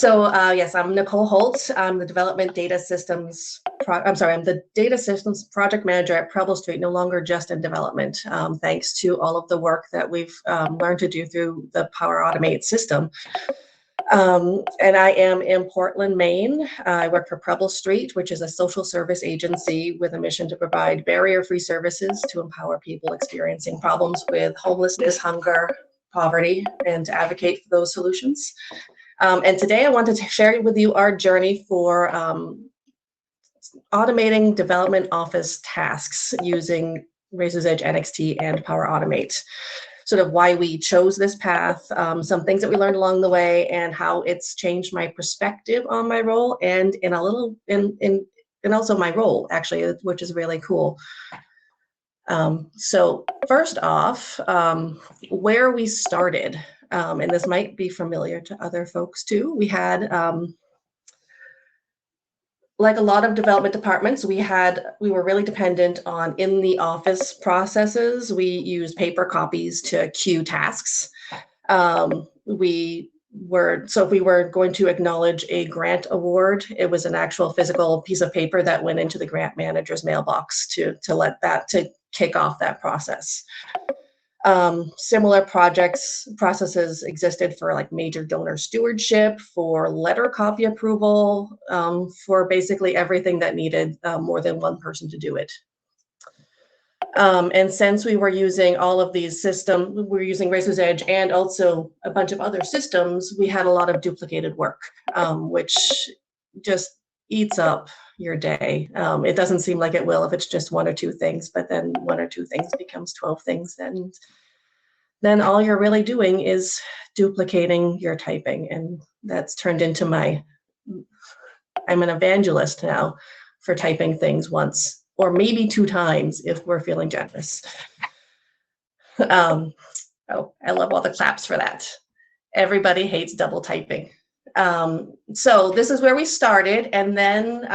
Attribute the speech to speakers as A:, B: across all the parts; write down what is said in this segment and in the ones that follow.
A: Yes, I'm Nicole Holt. I'm the I'm the data systems project manager at Preble Street, no longer just in development, thanks to all of the work that we've learned to do through the Power Automate system. And I am in Portland, Maine. I work for Preble Street, which is a social service agency with a mission to provide barrier-free services to empower people experiencing problems with homelessness, hunger, poverty, and to advocate for those solutions. And today I wanted to share with you our journey for automating development office tasks using Razor's Edge NXT and Power Automate. Sort of why we chose this path, some things that we learned along the way, and how it's changed my perspective on my role and and also my role actually, which is really cool. So first off, where we started, and this might be familiar to other folks too. We had, like a lot of development departments, we were really dependent on in the office processes. We used paper copies to queue tasks. So if we were going to acknowledge a grant award, it was an actual physical piece of paper that went into the grant manager's mailbox to kick off that process. Similar processes existed for like major donor stewardship, for letter copy approval, for basically everything that needed more than one person to do it. And since we were using all of these systems, we were using Razor's Edge and also a bunch of other systems, we had a lot of duplicated work, which just eats up your day. It doesn't seem like it will if it's just one or two things, but then one or two things becomes 12 things, and then all you're really doing is duplicating your typing. And that's turned into I'm an evangelist now for typing things once or maybe 2 times if we're feeling generous. Oh, I love all the claps for that. Everybody hates double typing. So this is where we started, and then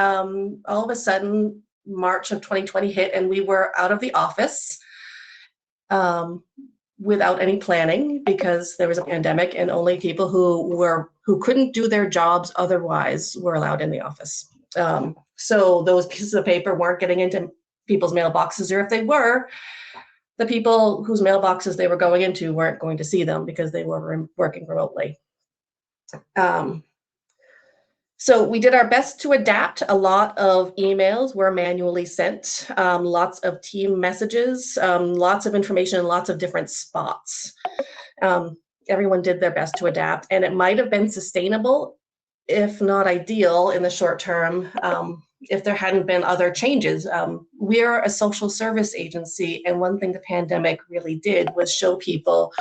A: all of a sudden March of 2020 hit and we were out of the office without any planning because there was a pandemic and only people who couldn't do their jobs otherwise were allowed in the office. So those pieces of paper weren't getting into people's mailboxes, or if they were, the people whose mailboxes they were going into weren't going to see them because they were working remotely. So we did our best to adapt. A lot of emails were manually sent, lots of team messages, lots of information in lots of different spots. Everyone did their best to adapt, and it might have been sustainable, if not ideal in the short term, if there hadn't been other changes. We're a social service agency, and one thing the pandemic really did was show people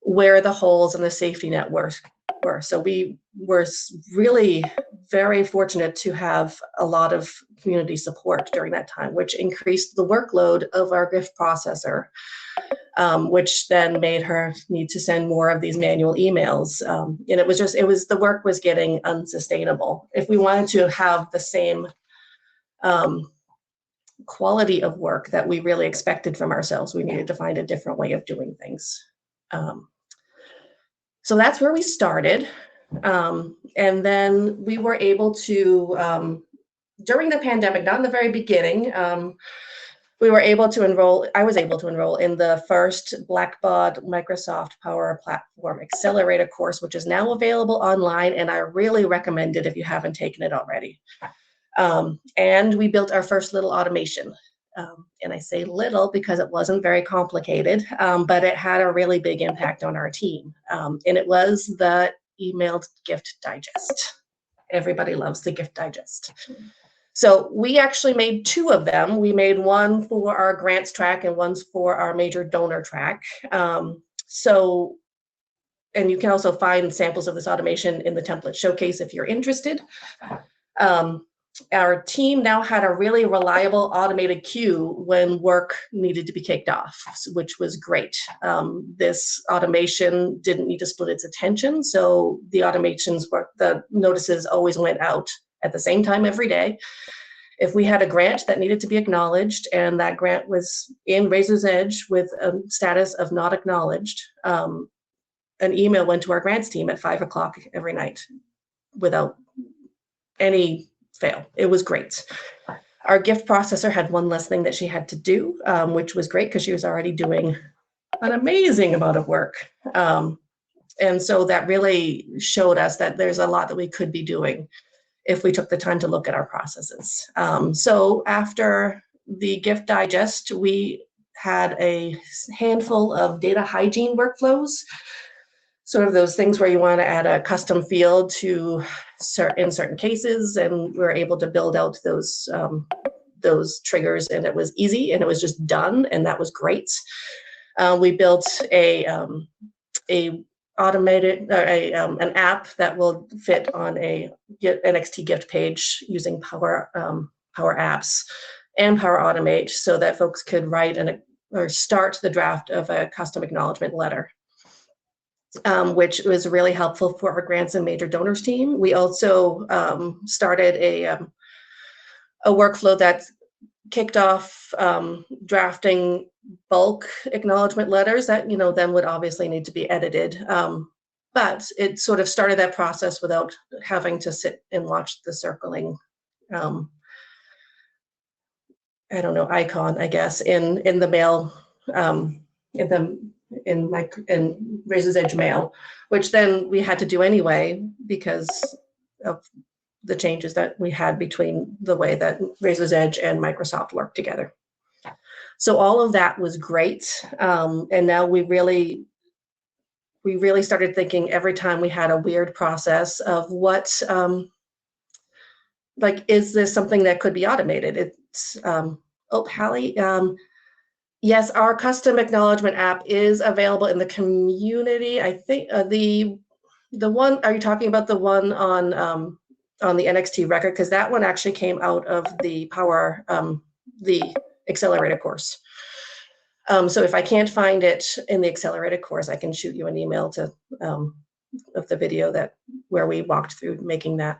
A: where the holes in the safety net were. So we were really very fortunate to have a lot of community support during that time, which increased the workload of our gift processor, which then made her need to send more of these manual emails. And the work was getting unsustainable. If we wanted to have the same quality of work that we really expected from ourselves, we needed to find a different way of doing things. So that's where we started. And then we were able to, during the pandemic, not in the very beginning, I was able to enroll in the first Blackbaud Microsoft Power Platform Accelerator course, which is now available online, and I really recommend it if you haven't taken it already. And we built our first little automation. And I say little because it wasn't very complicated, but it had a really big impact on our team. And it was the emailed gift digest. Everybody loves the gift digest. So we actually made 2 of them. We made one for our grants track and one's for our major donor track. And you can also find samples of this automation in the template showcase if you're interested. Our team now had a really reliable automated queue when work needed to be kicked off, which was great. This automation didn't need to split its attention, so the notices always went out at the same time every day. If we had a grant that needed to be acknowledged and that grant was in Razor's Edge with a status of not acknowledged, an email went to our grants team at 5 o'clock every night. without any fail. It was great. Our gift processor had one less thing that she had to do, which was great because she was already doing an amazing amount of work. And so that really showed us that there's a lot that we could be doing if we took the time to look at our processes. So after the gift digest, we had a handful of data hygiene workflows, sort of those things where you want to add a custom field to in certain cases, and we were able to build out those triggers, and it was easy and it was just done, and that was great. We built a automated an app that will fit on a NXT gift page using Power Apps and Power Automate, so that folks could write or start the draft of a custom acknowledgement letter, which was really helpful for our grants and major donors team. We also started a workflow that kicked off drafting bulk acknowledgement letters that then would obviously need to be edited, but it sort of started that process without having to sit and watch the circling I don't know, icon, I guess, in the mail, in Razor's Edge mail, which then we had to do anyway because of the changes that we had between the way that Razor's Edge and Microsoft work together. So all of that was great, and now we really started thinking every time we had a weird process of what, like, is this something that could be automated? It's oh, Hallie, yes, our custom acknowledgement app is available in the community. I think the one, are you talking about the one on the NXT record? Because that one actually came out of the Power, the accelerated course. So if I can't find it in the accelerated course, I can shoot you an email to of the video where we walked through making that.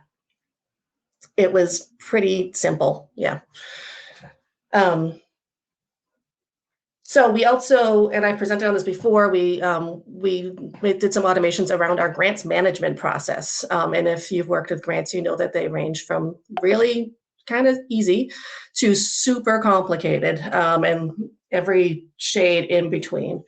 A: It was pretty simple, yeah. So we also, and I presented on this before, we did some automations around our grants management process. And if you've worked with grants, you know that they range from really kind of easy to super complicated, and every shade in between.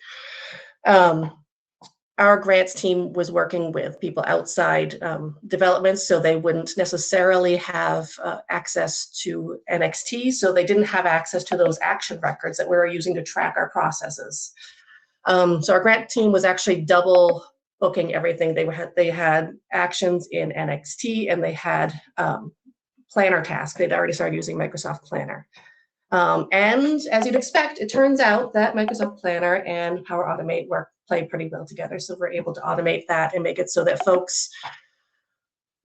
A: Our grants team was working with people outside development, so they wouldn't necessarily have access to NXT, so they didn't have access to those action records that we were using to track our processes. So our grant team was actually double booking everything. They had actions in NXT, and they had Planner task. They'd already started using Microsoft Planner. And as you'd expect, it turns out that Microsoft Planner and Power Automate play pretty well together. So we're able to automate that and make it so that folks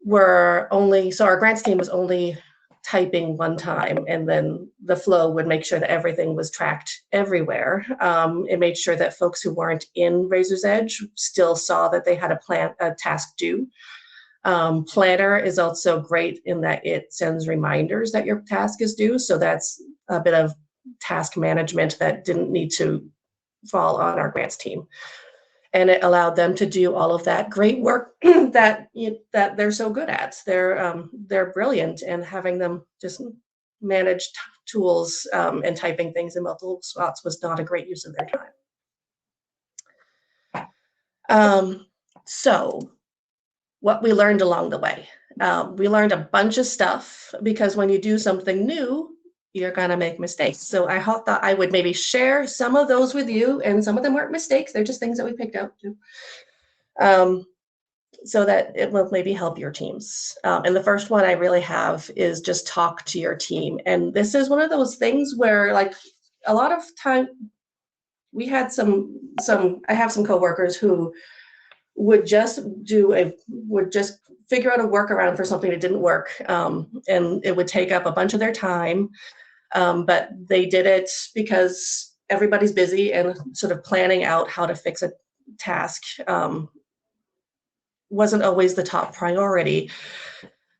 A: so our grants team was only typing one time, and then the flow would make sure that everything was tracked everywhere. It made sure that folks who weren't in Razor's Edge still saw that they had a task due. Planner is also great in that it sends reminders that your task is due. So that's a bit of task management that didn't need to fall on our grants team. And it allowed them to do all of that great work that they're so good at. They're brilliant, and having them just manage tools and typing things in multiple spots was not a great use of their time. So what we learned along the way. We learned a bunch of stuff, because when you do something new, you're going to make mistakes. So I thought I would maybe share some of those with you, and some of them weren't mistakes. They're just things that we picked out too, so that it will maybe help your teams. And the first one I really have is just talk to your team. And this is one of those things where, like, a lot of time we had I have some coworkers who would just figure out a workaround for something that didn't work, and it would take up a bunch of their time, but they did it because everybody's busy, and sort of planning out how to fix a task wasn't always the top priority.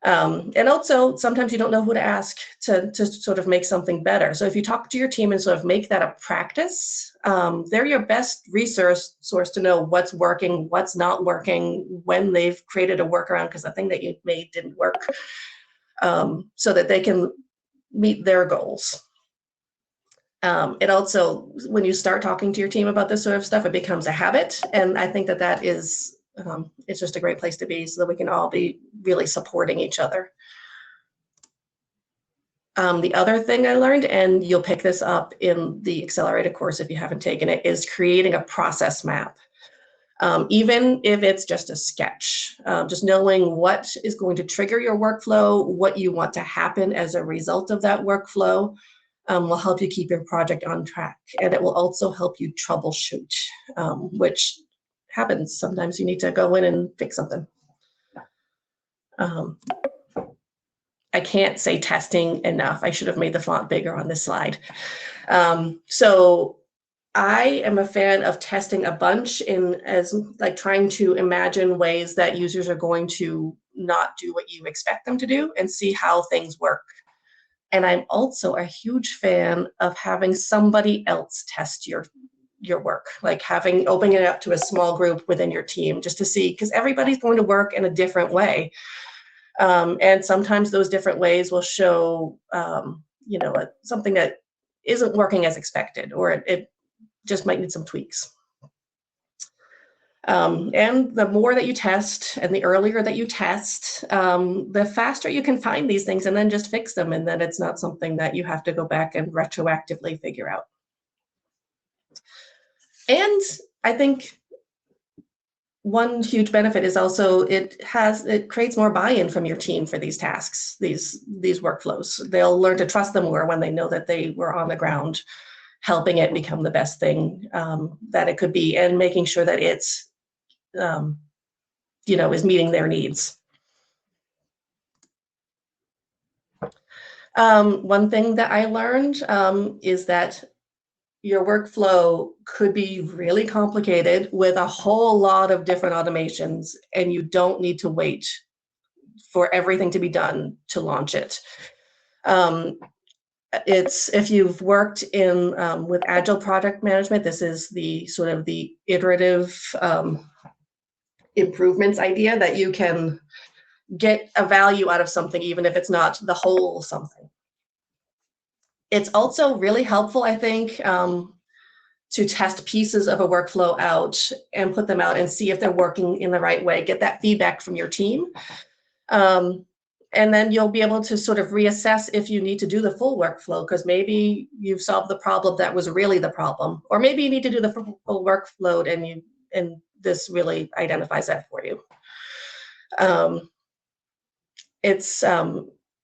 A: And also, sometimes you don't know who to ask to sort of make something better. So if you talk to your team and sort of make that a practice, they're your best resource to know what's working, what's not working, when they've created a workaround because the thing that you made didn't work, so that they can meet their goals. It also, when you start talking to your team about this sort of stuff, it becomes a habit. And I think that is, it's just a great place to be so that we can all be really supporting each other. The other thing I learned, and you'll pick this up in the accelerated course if you haven't taken it, is creating a process map. Even if it's just a sketch, just knowing what is going to trigger your workflow, what you want to happen as a result of that workflow, will help you keep your project on track. And it will also help you troubleshoot, which happens. Sometimes you need to go in and fix something. I can't say testing enough. I should have made the font bigger on this slide. So I am a fan of testing a bunch as like trying to imagine ways that users are going to not do what you expect them to do and see how things work. And I'm also a huge fan of having somebody else test your work, like opening it up to a small group within your team just to see, because everybody's going to work in a different way. And sometimes those different ways will show, something that isn't working as expected, or it just might need some tweaks. And the more that you test and the earlier that you test, the faster you can find these things and then just fix them. And then it's not something that you have to go back and retroactively figure out. And I think one huge benefit is also it creates more buy-in from your team for these tasks, these workflows. They'll learn to trust them more when they know that they were on the ground helping it become the best thing that it could be, and making sure that it's is meeting their needs. One thing that I learned is that your workflow could be really complicated with a whole lot of different automations, and you don't need to wait for everything to be done to launch it. If you've worked in with agile project management, this is the sort of the iterative improvements idea that you can get a value out of something even if it's not the whole something. It's also really helpful, I think, to test pieces of a workflow out and put them out and see if they're working in the right way, get that feedback from your team. And then you'll be able to sort of reassess if you need to do the full workflow, because maybe you've solved the problem that was really the problem, or maybe you need to do the full workflow and this really identifies that for you.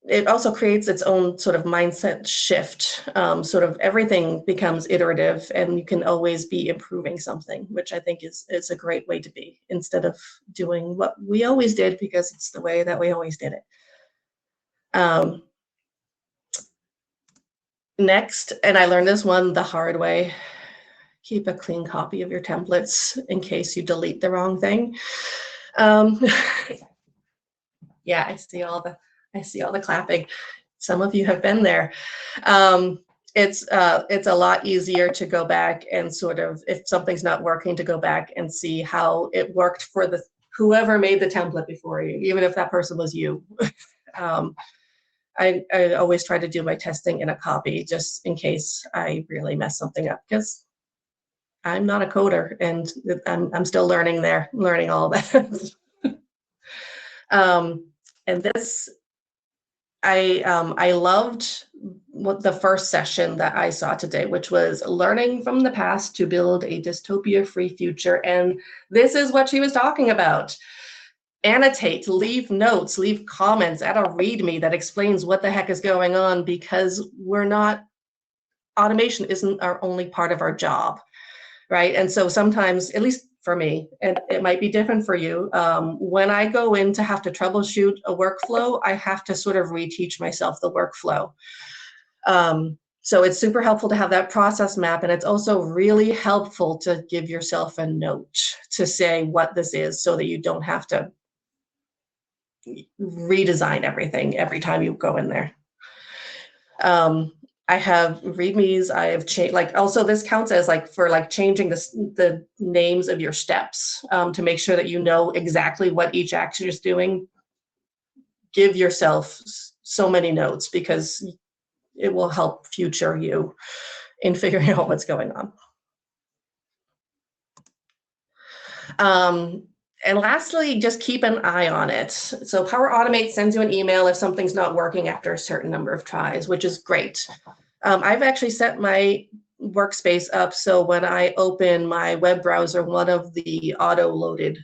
A: It also creates its own sort of mindset shift. Sort of everything becomes iterative, and you can always be improving something, which I think is a great way to be, instead of doing what we always did because it's the way that we always did it. Next, and I learned this one the hard way, keep a clean copy of your templates in case you delete the wrong thing. Yeah, I see all the clapping. Some of you have been there. It's a lot easier to go back and sort of, if something's not working, to go back and see how it worked for whoever made the template before you, even if that person was you. I always try to do my testing in a copy just in case I really mess something up, because I'm not a coder and I'm still learning all that. And this, I loved the first session that I saw today, which was learning from the past to build a dystopia-free future. And this is what she was talking about. Annotate, leave notes, leave comments, add a README that explains what the heck is going on, because automation isn't our only part of our job, right? And so sometimes, at least for me, and it might be different for you, when I go in to have to troubleshoot a workflow, I have to sort of reteach myself the workflow. So it's super helpful to have that process map, and it's also really helpful to give yourself a note to say what this is, so that you don't have to redesign everything every time you go in there. I have readmes. I have changed, like, also this counts as like for like changing the names of your steps, to make sure that you know exactly what each action is doing. Give yourself so many notes because it will help future you in figuring out what's going on. And lastly, just keep an eye on it. So Power Automate sends you an email if something's not working after a certain number of tries, which is great. I've actually set my workspace up so when I open my web browser, one of the auto-loaded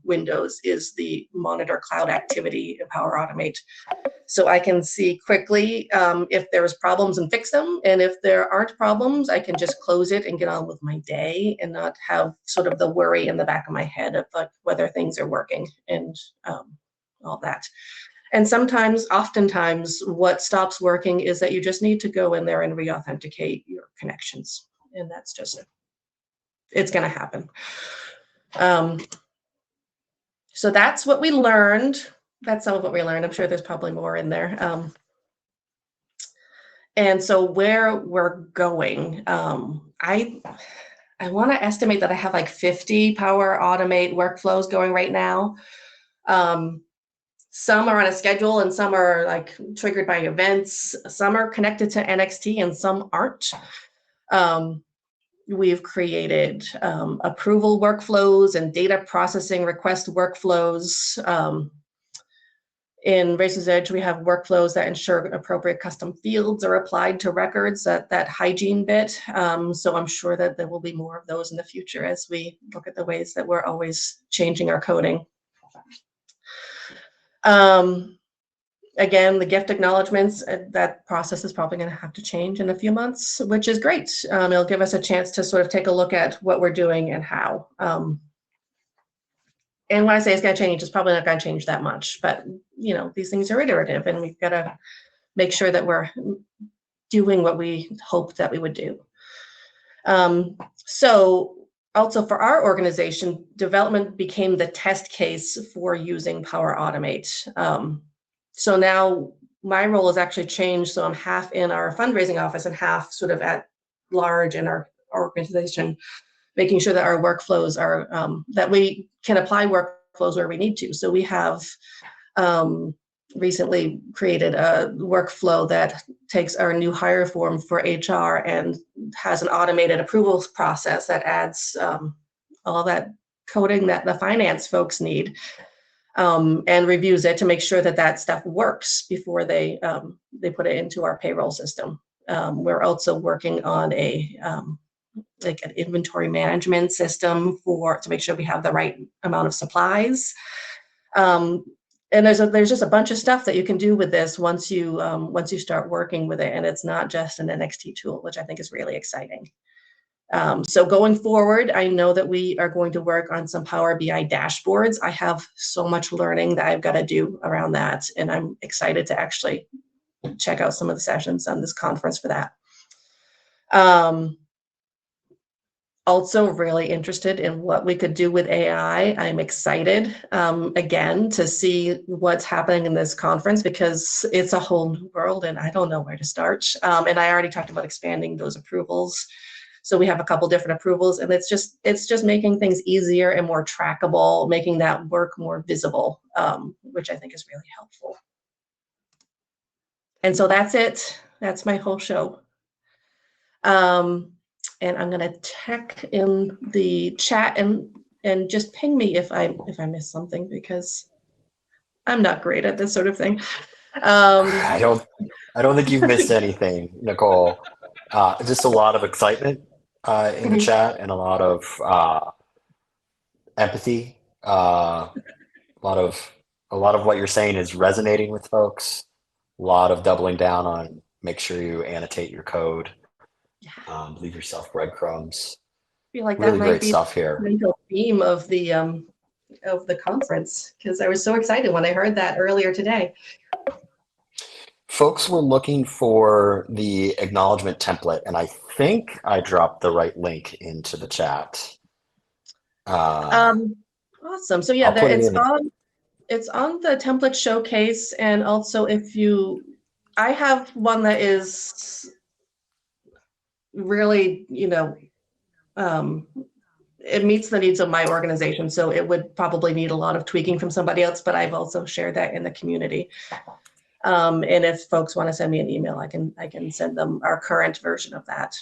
A: windows is the Monitor Cloud Activity in Power Automate. So I can see quickly if there's problems and fix them. And if there aren't problems, I can just close it and get on with my day and not have sort of the worry in the back of my head of like whether things are working and all that. And oftentimes, what stops working is that you just need to go in there and re-authenticate your connections. And that's just, it's going to happen. So that's what we learned. That's some of what we learned. I'm sure there's probably more in there. And so where we're going, I want to estimate that I have like 50 Power Automate workflows going right now. Some are on a schedule and some are like triggered by events. Some are connected to NXT and some aren't. We've created approval workflows and data processing request workflows. In Racer's Edge, we have workflows that ensure appropriate custom fields are applied to records, that hygiene bit. So I'm sure that there will be more of those in the future as we look at the ways that we're always changing our coding. Again, the gift acknowledgements, that process is probably going to have to change in a few months, which is great. It'll give us a chance to sort of take a look at what we're doing and how. And when I say it's going to change, it's probably not going to change that much, but you know, these things are iterative and we've got to make sure that we're doing what we hoped that we would do. So also for our organization, development became the test case for using Power Automate. So now my role has actually changed. So I'm half in our fundraising office and half sort of at large in our organization, making sure that our workflows are, that we can apply workflows where we need to. So we have recently created a workflow that takes our new hire form for HR and has an automated approvals process that adds all that coding that the finance folks need, and reviews it to make sure that that stuff works before they put it into our payroll system. We're also working on a like an inventory management system to make sure we have the right amount of supplies. And there's just a bunch of stuff that you can do with this once you start working with it, and it's not just an NXT tool, which I think is really exciting. So going forward, I know that we are going to work on some Power BI dashboards. I have so much learning that I've got to do around that, and I'm excited to actually check out some of the sessions on this conference for that. Also really interested in what we could do with AI. I'm excited, again, to see what's happening in this conference because it's a whole new world and I don't know where to start. And I already talked about expanding those approvals. So we have a couple different approvals and it's just making things easier and more trackable, making that work more visible, which I think is really helpful. And so that's it. That's my whole show. And I'm gonna check in the chat and just ping me if I miss something because I'm not great at this sort of thing.
B: I don't think you've missed anything, Nicole. Just a lot of excitement in the chat and a lot of empathy. A lot of what you're saying is resonating with folks. A lot of doubling down on make sure you annotate your code. Leave yourself breadcrumbs.
A: I feel like
B: really
A: that might
B: great
A: be
B: stuff here.
A: the theme of the conference because I was so excited when I heard that earlier today.
B: Folks were looking for the acknowledgement template, and I think I dropped the right link into the chat.
A: Awesome. So yeah, it's on. It's on the template showcase, and also I have one that is really, it meets the needs of my organization, so it would probably need a lot of tweaking from somebody else, but I've also shared that in the community. And if folks want to send me an email, I can send them our current version of that.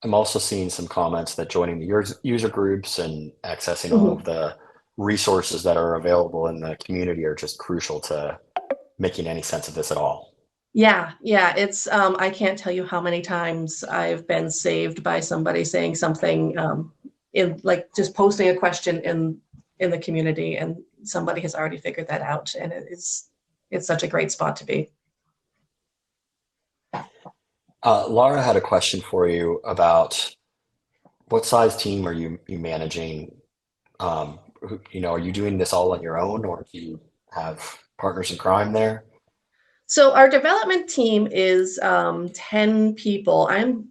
B: I'm also seeing some comments that joining the user groups and accessing all of the resources that are available in the community are just crucial to making any sense of this at all.
A: Yeah, it's I can't tell you how many times I've been saved by somebody saying something in, like, just posting a question in the community, and somebody has already figured that out, and it's such a great spot to be.
B: Laura had a question for you about what size team are you managing? Are you doing this all on your own, or do you have partners in crime there?
A: So our development team is 10 people. I'm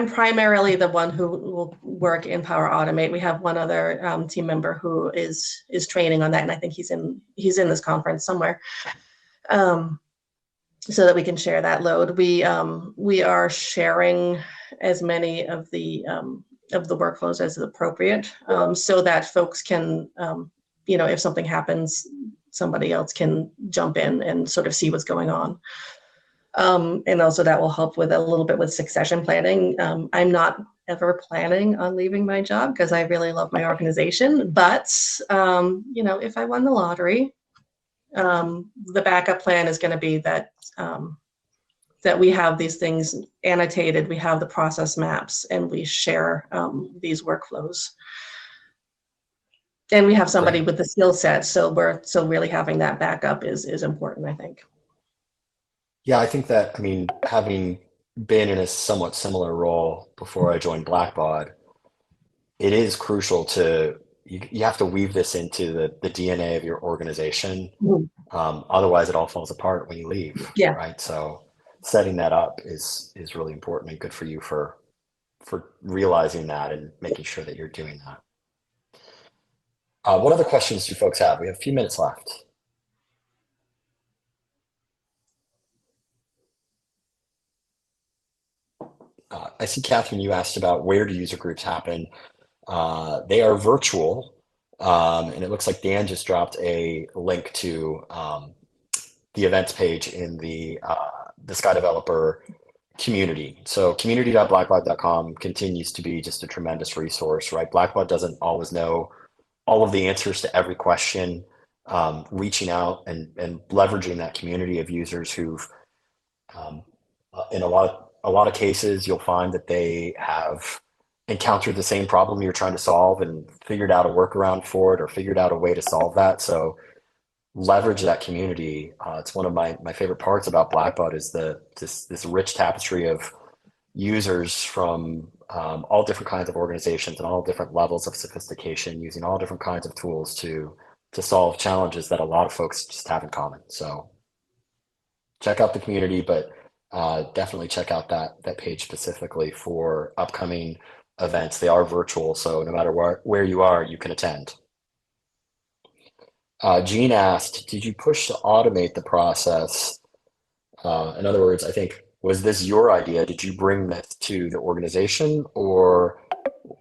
A: primarily the one who will work in Power Automate. We have one other team member who is training on that, and I think he's in this conference somewhere, so that we can share that load. We are sharing as many of the workflows as is appropriate, so that folks can, if something happens, somebody else can jump in and sort of see what's going on. And also that will help with a little bit with succession planning. I'm not ever planning on leaving my job because I really love my organization, but if I won the lottery, the backup plan is going to be that that we have these things annotated, we have the process maps, and we share these workflows. And we have somebody with the skill set, so really having that backup is important, I think.
B: Yeah, I think that, having been in a somewhat similar role before I joined Blackbaud, it is crucial you have to weave this into the DNA of your organization. Otherwise, it all falls apart when you leave.
A: Yeah.
B: Right. So setting that up is really important, and good for you for realizing that and making sure that you're doing that. What other questions do folks have? We have a few minutes left. I see, Catherine, you asked about where do user groups happen. They are virtual, and it looks like Dan just dropped a link to the events page in the Sky Developer community. So community.blackbaud.com continues to be just a tremendous resource, right? Blackbaud doesn't always know all of the answers to every question. Reaching out and leveraging that community of users who've in a lot of cases, you'll find that they have encountered the same problem you're trying to solve and figured out a workaround for it, or figured out a way to solve that. So leverage that community. It's one of my favorite parts about Blackbaud is this rich tapestry of users from all different kinds of organizations and all different levels of sophistication, using all different kinds of tools to solve challenges that a lot of folks just have in common. So check out the community, but definitely check out that page specifically for upcoming events. They are virtual, so no matter where you are, you can attend. Jean asked, did you push to automate the process? In other words, I think, was this your idea? Did you bring this to the organization, or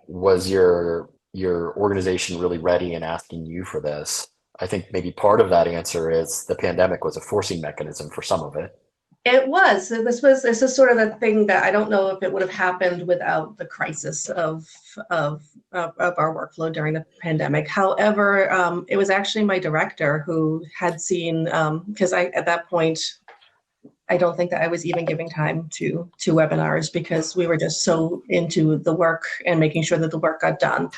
B: was your organization really ready and asking you for this? I think maybe part of that answer is the pandemic was a forcing mechanism for some of it.
A: It was. This is sort of the thing that I don't know if it would have happened without the crisis of our workflow during the pandemic. However, it was actually my director who had seen, because at that point, I don't think that I was even giving time to webinars because we were just so into the work and making sure that the work got done.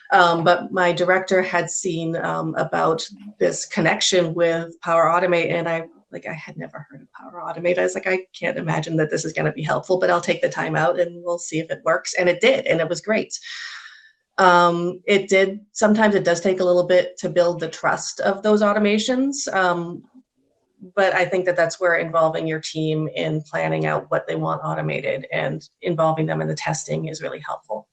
A: But my director had seen about this connection with Power Automate, and I had never heard of Power Automate. I was like, I can't imagine that this is going to be helpful, but I'll take the time out and we'll see if it works. And it did, and it was great. It did. Sometimes it does take a little bit to build the trust of those automations. But I think that that's where involving your team in planning out what they want automated and involving them in the testing is really helpful.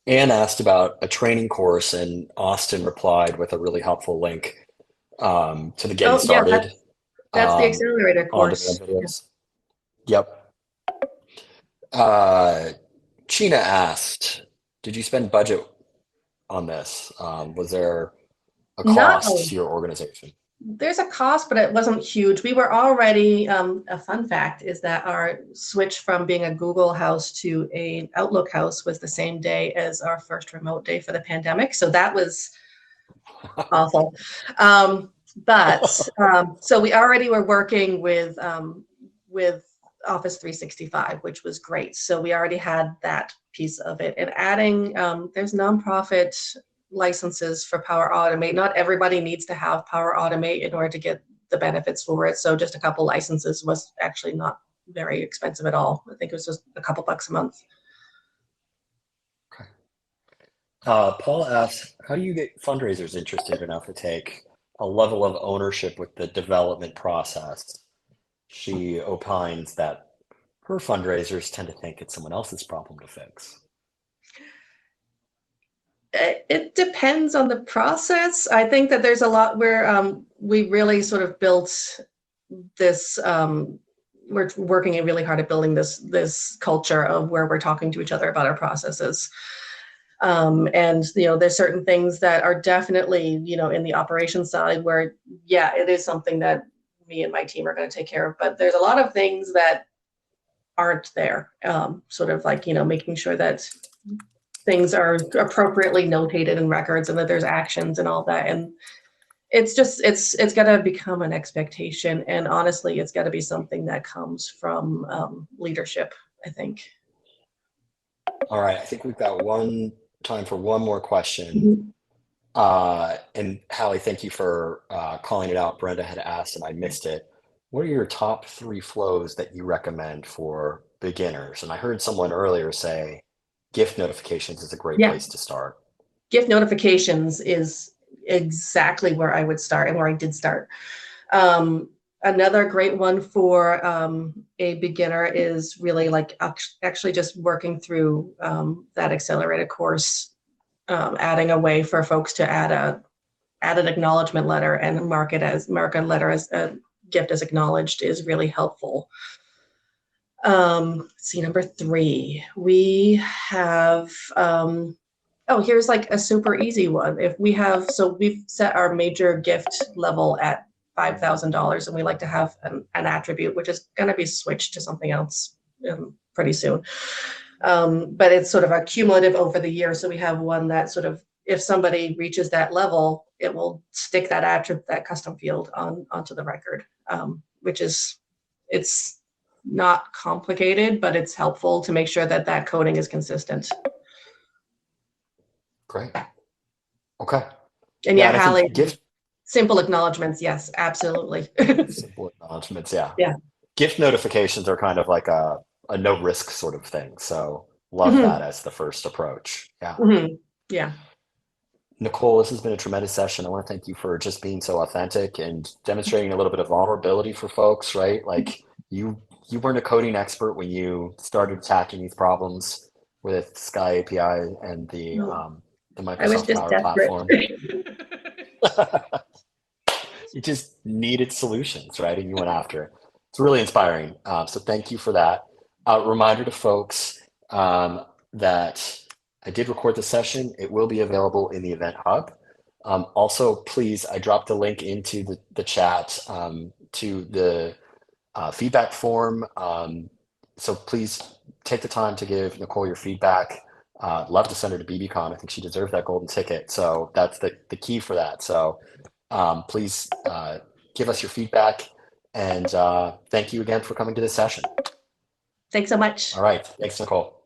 B: Anne asked about a training course, and Austin replied with a really helpful link to the Getting
A: Oh, yeah,
B: Started
A: that's the accelerator
B: on-demand
A: course.
B: videos. Yep. Uh, Sheena asked, did you spend budget on this? Was there a
A: Not
B: cost to your organization?
A: There's a cost, but it wasn't huge. We were already, a fun fact is that our switch from being a Google house to a Outlook house was the same day as our first remote day for the pandemic. So that was awful. So we already were working with Office 365, which was great. So we already had that piece of it. And adding, there's nonprofit licenses for Power Automate. Not everybody needs to have Power Automate in order to get the benefits for it. So just a couple licenses was actually not very expensive at all. I think it was just a couple bucks a month.
B: Okay. Paul asks, how do you get fundraisers interested enough to take a level of ownership with the development process? She opines that her fundraisers tend to think it's someone else's problem to fix.
A: It depends on the process. I think that there's a lot where we really sort of built this. We're working really hard at building this culture of where we're talking to each other about our processes. And there's certain things that are definitely in the operations side where it is something that me and my team are going to take care of. But there's a lot of things that aren't there. Sort of like making sure that things are appropriately notated in records and that there's actions and all that. And it's got to become an expectation. And honestly, it's got to be something that comes from leadership, I think.
B: All right, I think we've got time for one more question.
A: Mhm.
B: And Hallie, thank you for calling it out. Brenda had asked and I missed it. What are your top 3 flows that you recommend for beginners? And I heard someone earlier say gift notifications is a great
A: Yeah,
B: place to start.
A: gift notifications is exactly where I would start and where I did start. Another great one for a beginner is really like actually just working through that accelerated course, adding a way for folks to add an acknowledgement letter and mark a letter as a gift as acknowledged is really helpful. See, number 3, we have here's like a super easy one. If we have, so we've set our major gift level at $5,000 and we like to have an attribute, which is going to be switched to something else pretty soon. But it's sort of a cumulative over the year. So we have one that sort of, if somebody reaches that level, it will stick that attribute, that custom field onto the record, which is, it's not complicated, but it's helpful to make sure that that coding is consistent.
B: Great. Okay.
A: And
B: And I
A: Hallie,
B: think gift
A: simple acknowledgements. Yes, absolutely.
B: simple acknowledgements, yeah.
A: Yeah.
B: Gift notifications are kind of like a no risk sort of thing. So love
A: Mhm.
B: that as the first approach. Yeah.
A: Mhm. Yeah.
B: Nicole, this has been a tremendous session. I want to thank you for just being so authentic and demonstrating a little bit of vulnerability for folks, right? Like you weren't a coding expert when you started attacking these problems with Sky API and the
A: I was
B: Microsoft
A: just
B: Power
A: desperate.
B: Platform. You just needed solutions, right? And you went after it. It's really inspiring. So thank you for that. Reminder to folks that I did record the session. It will be available in the Event Hub. Also, please, I dropped a link into the chat to the feedback form. So please take the time to give Nicole your feedback. Love to send her to BBCon. I think she deserves that golden ticket. So that's the key for that. So please give us your feedback. And thank you again for coming to this session.
A: Thanks so much.
B: All right. Thanks, Nicole.